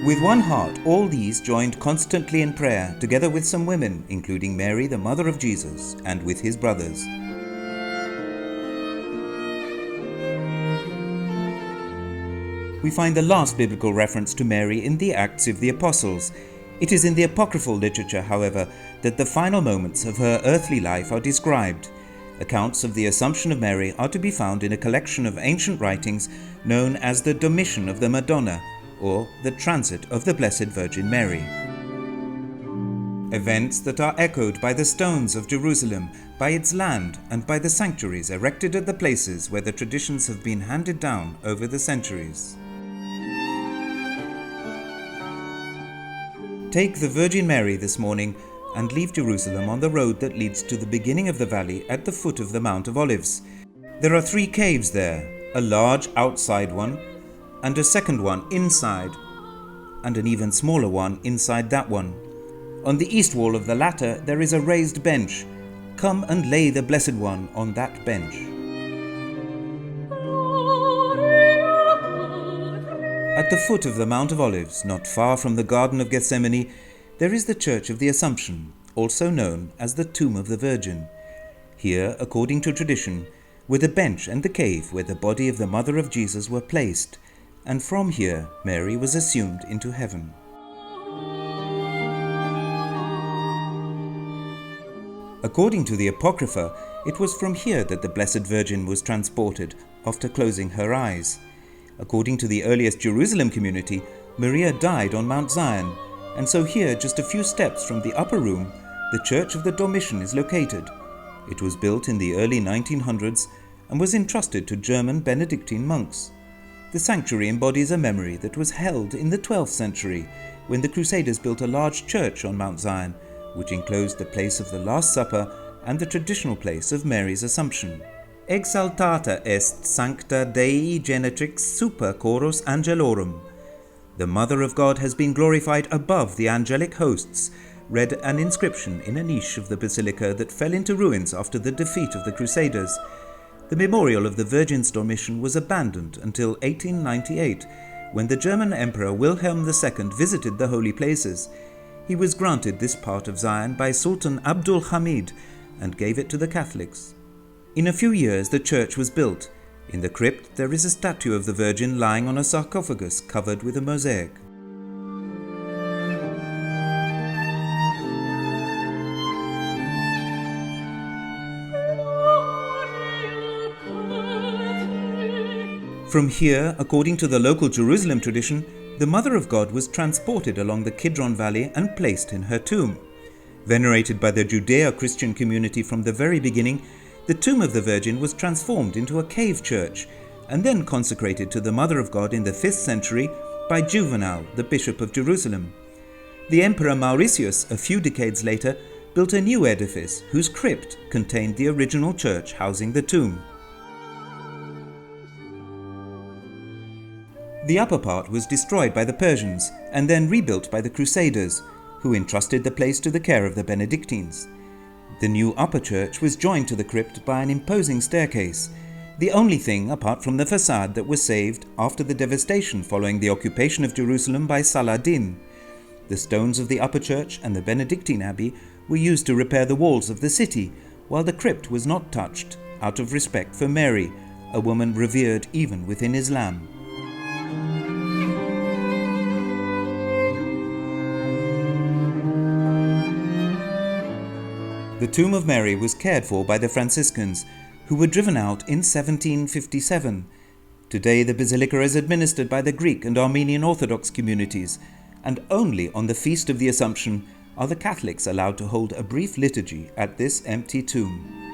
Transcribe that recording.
With one heart, all these joined constantly in prayer, together with some women, including Mary, the mother of Jesus, and with his brothers. We find the last biblical reference to Mary in the Acts of the Apostles. It is in the Apocryphal literature, however, that the final moments of her earthly life are described. Accounts of the Assumption of Mary are to be found in a collection of ancient writings known as the Dormition of the Madonna, or the Transit of the Blessed Virgin Mary. Events that are echoed by the stones of Jerusalem, by its land, and by the sanctuaries erected at the places where the traditions have been handed down over the centuries. Take the Virgin Mary this morning and leave Jerusalem on the road that leads to the beginning of the valley at the foot of the Mount of Olives. There are 3 caves there, a large outside one, and a second one inside, and an even smaller one inside that one. On the east wall of the latter there is a raised bench. Come and lay the Blessed One on that bench. At the foot of the Mount of Olives, not far from the Garden of Gethsemane, there is the Church of the Assumption, also known as the Tomb of the Virgin. Here, according to tradition, were the bench and the cave where the body of the mother of Jesus were placed, and from here Mary was assumed into heaven. According to the Apocrypha, it was from here that the Blessed Virgin was transported after closing her eyes. According to the earliest Jerusalem community, Maria died on Mount Zion, and so here, just a few steps from the upper room, the Church of the Dormition is located. It was built in the early 1900s and was entrusted to German Benedictine monks. The sanctuary embodies a memory that was held in the 12th century when the Crusaders built a large church on Mount Zion, which enclosed the place of the Last Supper and the traditional place of Mary's Assumption. Exaltata est sancta Dei genetrix super chorus angelorum. The Mother of God has been glorified above the angelic hosts, read an inscription in a niche of the basilica that fell into ruins after the defeat of the Crusaders. The memorial of the Virgin's Dormition was abandoned until 1898, when the German Emperor Wilhelm II visited the holy places. He was granted this part of Zion by Sultan Abdul Hamid and gave it to the Catholics. In a few years the church was built. In the crypt there is a statue of the Virgin lying on a sarcophagus covered with a mosaic. From here, according to the local Jerusalem tradition, the Mother of God was transported along the Kidron Valley and placed in her tomb. Venerated by the Judeo-Christian community from the very beginning, the tomb of the Virgin was transformed into a cave church and then consecrated to the Mother of God in the 5th century by Juvenal, the Bishop of Jerusalem. The Emperor Mauritius, a few decades later, built a new edifice whose crypt contained the original church housing the tomb. The upper part was destroyed by the Persians and then rebuilt by the Crusaders, who entrusted the place to the care of the Benedictines. The new upper church was joined to the crypt by an imposing staircase, the only thing apart from the facade that was saved after the devastation following the occupation of Jerusalem by Saladin. The stones of the upper church and the Benedictine abbey were used to repair the walls of the city, while the crypt was not touched, out of respect for Mary, a woman revered even within Islam. The tomb of Mary was cared for by the Franciscans, who were driven out in 1757. Today the basilica is administered by the Greek and Armenian Orthodox communities, and only on the Feast of the Assumption are the Catholics allowed to hold a brief liturgy at this empty tomb.